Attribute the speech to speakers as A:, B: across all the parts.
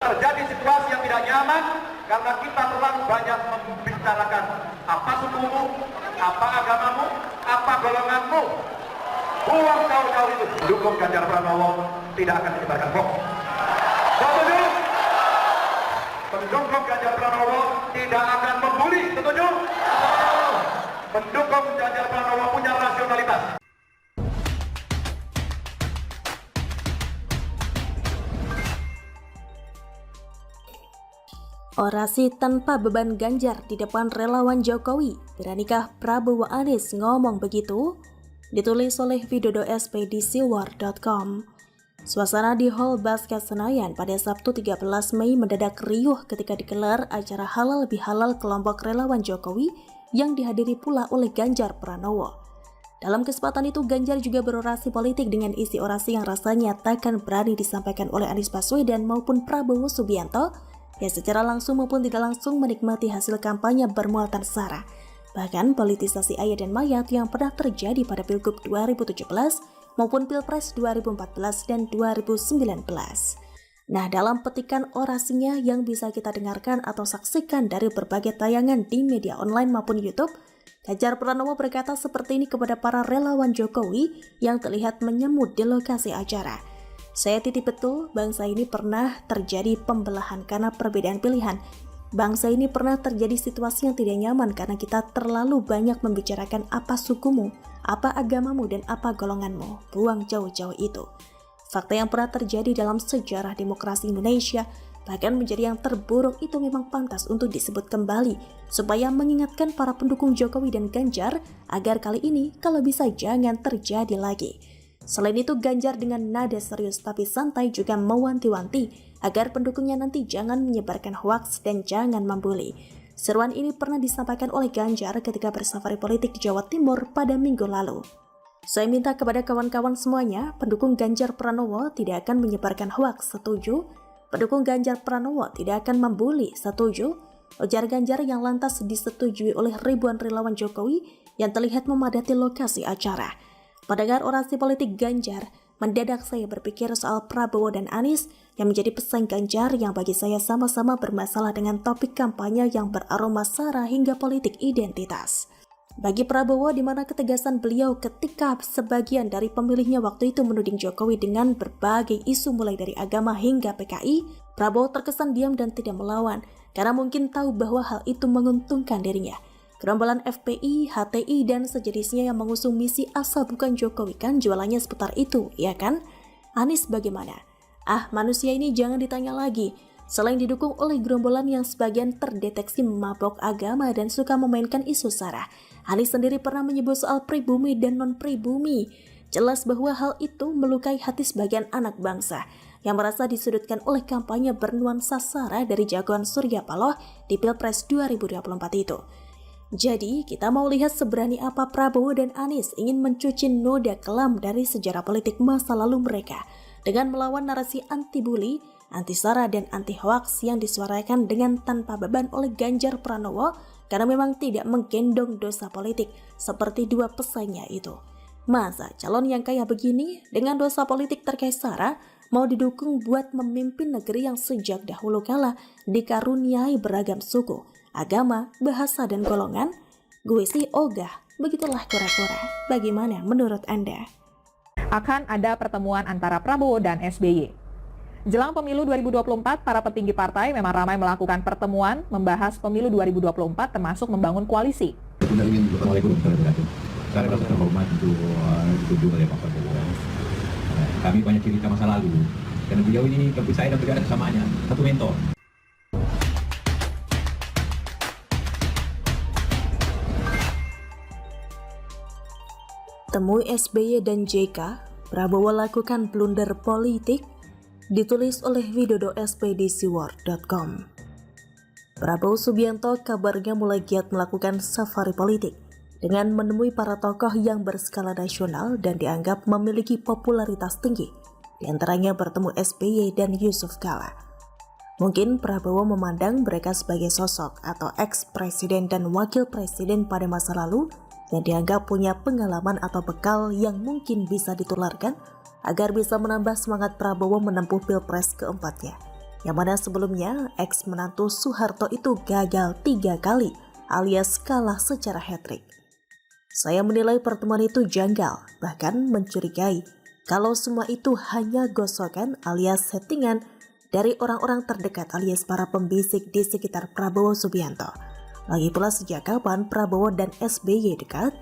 A: Terjadi situasi yang tidak nyaman karena kita terlalu banyak membicarakan apa sukumu, apa agamamu, apa golonganmu. Buang jauh-jauh itu. Dukung Ganjar Pranowo tidak akan menyebarkan hoax. Setuju? Pendukung Ganjar Pranowo tidak akan membuli. Setuju? Pendukung Ganjar Pranowo punya rasionalitas.
B: Orasi tanpa beban Ganjar di depan relawan Jokowi. Beranikah Prabowo Anies ngomong begitu? Ditulis oleh widodo.expedisiwar.com. Suasana di Hall Basket Senayan pada Sabtu 13 Mei mendadak riuh ketika digelar acara halal bihalal kelompok relawan Jokowi yang dihadiri pula oleh Ganjar Pranowo. Dalam kesempatan itu, Ganjar juga berorasi politik dengan isi orasi yang rasanya takkan berani disampaikan oleh Anies Baswedan maupun Prabowo Subianto yang secara langsung maupun tidak langsung menikmati hasil kampanye bermuatan sara. Bahkan politisasi ayah dan mayat yang pernah terjadi pada Pilgub 2017 maupun Pilpres 2014 dan 2019. Nah, dalam petikan orasinya yang bisa kita dengarkan atau saksikan dari berbagai tayangan di media online maupun YouTube, Ganjar Pranowo berkata seperti ini kepada para relawan Jokowi yang terlihat menyemut di lokasi acara. Saya titip betul, bangsa ini pernah terjadi pembelahan karena perbedaan pilihan. Bangsa ini pernah terjadi situasi yang tidak nyaman karena kita terlalu banyak membicarakan apa sukumu, apa agamamu, dan apa golonganmu. Buang jauh-jauh itu. Fakta yang pernah terjadi dalam sejarah demokrasi Indonesia, bahkan menjadi yang terburuk itu memang pantas untuk disebut kembali, supaya mengingatkan para pendukung Jokowi dan Ganjar agar kali ini kalau bisa jangan terjadi lagi. Selain itu, Ganjar dengan nada serius tapi santai juga mewanti-wanti agar pendukungnya nanti jangan menyebarkan hoaks dan jangan membuli. Seruan ini pernah disampaikan oleh Ganjar ketika bersafari politik di Jawa Timur pada minggu lalu. Saya minta kepada kawan-kawan semuanya, pendukung Ganjar Pranowo tidak akan menyebarkan hoaks, setuju? Pendukung Ganjar Pranowo tidak akan membuli, setuju? Ujar Ganjar yang lantas disetujui oleh ribuan relawan Jokowi yang terlihat memadati lokasi acara. Mendengar orasi politik Ganjar, mendadak saya berpikir soal Prabowo dan Anies yang menjadi pesaing Ganjar yang bagi saya sama-sama bermasalah dengan topik kampanye yang beraroma sara hingga politik identitas. Bagi Prabowo, di mana ketegasan beliau ketika sebagian dari pemilihnya waktu itu menuding Jokowi dengan berbagai isu mulai dari agama hingga PKI, Prabowo terkesan diam dan tidak melawan karena mungkin tahu bahwa hal itu menguntungkan dirinya. Gerombolan FPI, HTI, dan sejenisnya yang mengusung misi asal bukan Jokowi kan jualannya seputar itu, ya kan? Anies bagaimana? Manusia ini jangan ditanya lagi. Selain didukung oleh gerombolan yang sebagian terdeteksi mabok agama dan suka memainkan isu sara, Anies sendiri pernah menyebut soal pribumi dan non-pribumi. Jelas bahwa hal itu melukai hati sebagian anak bangsa yang merasa disudutkan oleh kampanye bernuansa sara dari jagoan Surya Paloh di Pilpres 2024 itu. Jadi, kita mau lihat seberani apa Prabowo dan Anies ingin mencuci noda kelam dari sejarah politik masa lalu mereka dengan melawan narasi anti-bully, anti-sara, dan anti-hoax yang disuarakan dengan tanpa beban oleh Ganjar Pranowo karena memang tidak menggendong dosa politik seperti dua pesaingnya itu. Masa calon yang kaya begini dengan dosa politik terkait sara mau didukung buat memimpin negeri yang sejak dahulu kala dikaruniai beragam suku, agama, bahasa, dan golongan? Gue sih ogah, begitulah kura-kura. Bagaimana menurut Anda?
C: Akan ada pertemuan antara Prabowo dan SBY. Jelang pemilu 2024, para petinggi partai memang ramai melakukan pertemuan membahas pemilu 2024 termasuk membangun koalisi.
D: Saya rasa terhormat untuk ditunjuk oleh Pak Prabowo. Kami banyak cerita masa lalu, dan beliau ini bagi saya dan beliau ada kesamaannya, satu mentor.
B: Temui SBY dan JK, Prabowo lakukan blunder politik, ditulis oleh widodo.expedisiwar.com. Prabowo Subianto kabarnya mulai giat melakukan safari politik dengan menemui para tokoh yang berskala nasional dan dianggap memiliki popularitas tinggi, di antaranya bertemu SBY dan Yusuf Kala. Mungkin Prabowo memandang mereka sebagai sosok atau ex-presiden dan wakil presiden pada masa lalu yang dianggap punya pengalaman atau bekal yang mungkin bisa ditularkan agar bisa menambah semangat Prabowo menempuh Pilpres keempatnya. yang mana sebelumnya ex menantu Soeharto itu gagal 3 kali alias kalah secara hat-trick. Saya menilai pertemuan itu janggal, bahkan mencurigai kalau semua itu hanya gosokan alias settingan dari orang-orang terdekat alias para pembisik di sekitar Prabowo Subianto. Lagi pula sejak kapan Prabowo dan SBY dekat?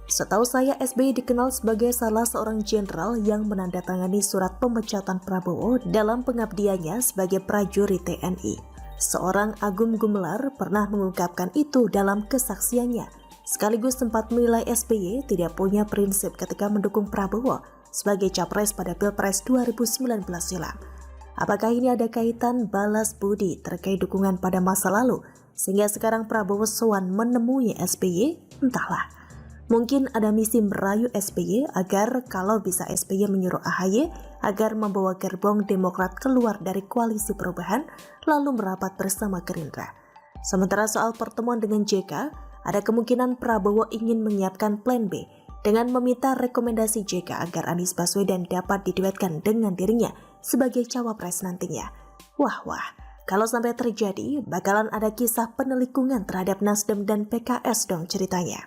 B: Setahu saya SBY dikenal sebagai salah seorang jenderal yang menandatangani surat pemecatan Prabowo dalam pengabdiannya sebagai prajurit TNI. Seorang Agung Gumelar pernah mengungkapkan itu dalam kesaksiannya, sekaligus sempat menilai SBY tidak punya prinsip ketika mendukung Prabowo sebagai capres pada Pilpres 2019 silam. Apakah ini ada kaitan balas budi terkait dukungan pada masa lalu, sehingga sekarang Prabowo sowan menemui SBY? Entahlah. Mungkin ada misi merayu SBY agar kalau bisa SBY menyuruh AHY agar membawa gerbong Demokrat keluar dari koalisi perubahan lalu merapat bersama Gerindra. Sementara soal pertemuan dengan JK, ada kemungkinan Prabowo ingin menyiapkan plan B dengan meminta rekomendasi JK agar Anies Baswedan dapat diduetkan dengan dirinya sebagai cawapres nantinya. Wah, kalau sampai terjadi, bakalan ada kisah penelikungan terhadap Nasdem dan PKS dong ceritanya.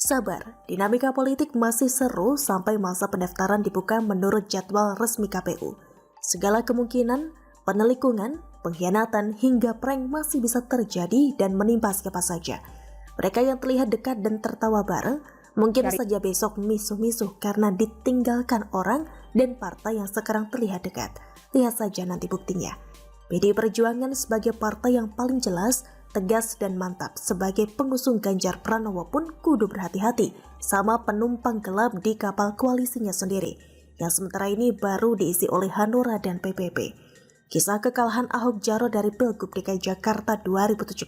B: Sabar, dinamika politik masih seru sampai masa pendaftaran dibuka menurut jadwal resmi KPU. Segala kemungkinan, penelikungan, pengkhianatan hingga prank masih bisa terjadi dan menimpa siapa saja. Mereka yang terlihat dekat dan tertawa bareng, mungkin saja besok misuh-misuh karena ditinggalkan orang dan partai yang sekarang terlihat dekat. Lihat saja nanti buktinya. PDI Perjuangan sebagai partai yang paling jelas, tegas dan mantap sebagai pengusung Ganjar Pranowo pun kudu berhati-hati sama penumpang gelap di kapal koalisinya sendiri, yang sementara ini baru diisi oleh Hanura dan PPP. Kisah kekalahan Ahok Jarot dari Pilgub DKI Jakarta 2017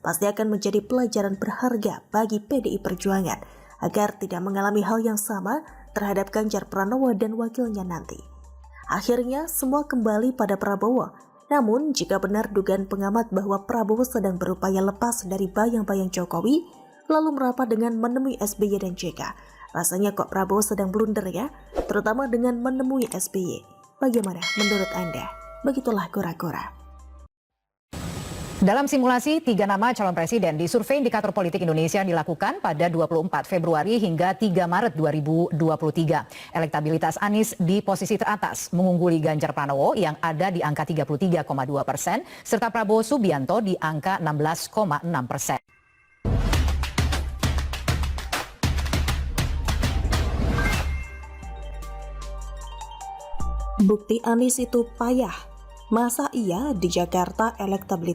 B: pasti akan menjadi pelajaran berharga bagi PDI Perjuangan agar tidak mengalami hal yang sama terhadap Ganjar Pranowo dan wakilnya nanti. Akhirnya semua kembali pada Prabowo. Namun, jika benar dugaan pengamat bahwa Prabowo sedang berupaya lepas dari bayang-bayang Jokowi, lalu merapat dengan menemui SBY dan JK, rasanya kok Prabowo sedang blunder ya, terutama dengan menemui SBY. Bagaimana menurut Anda? Begitulah kura-kura.
E: Dalam simulasi, 3 nama calon presiden di Survei Indikator Politik Indonesia dilakukan pada 24 Februari hingga 3 Maret 2023. Elektabilitas Anies di posisi teratas, mengungguli Ganjar Pranowo yang ada di angka 33,2%, serta Prabowo Subianto di angka 16,6%.
B: Bukti Anies itu payah. Masa iya di Jakarta elektabilitas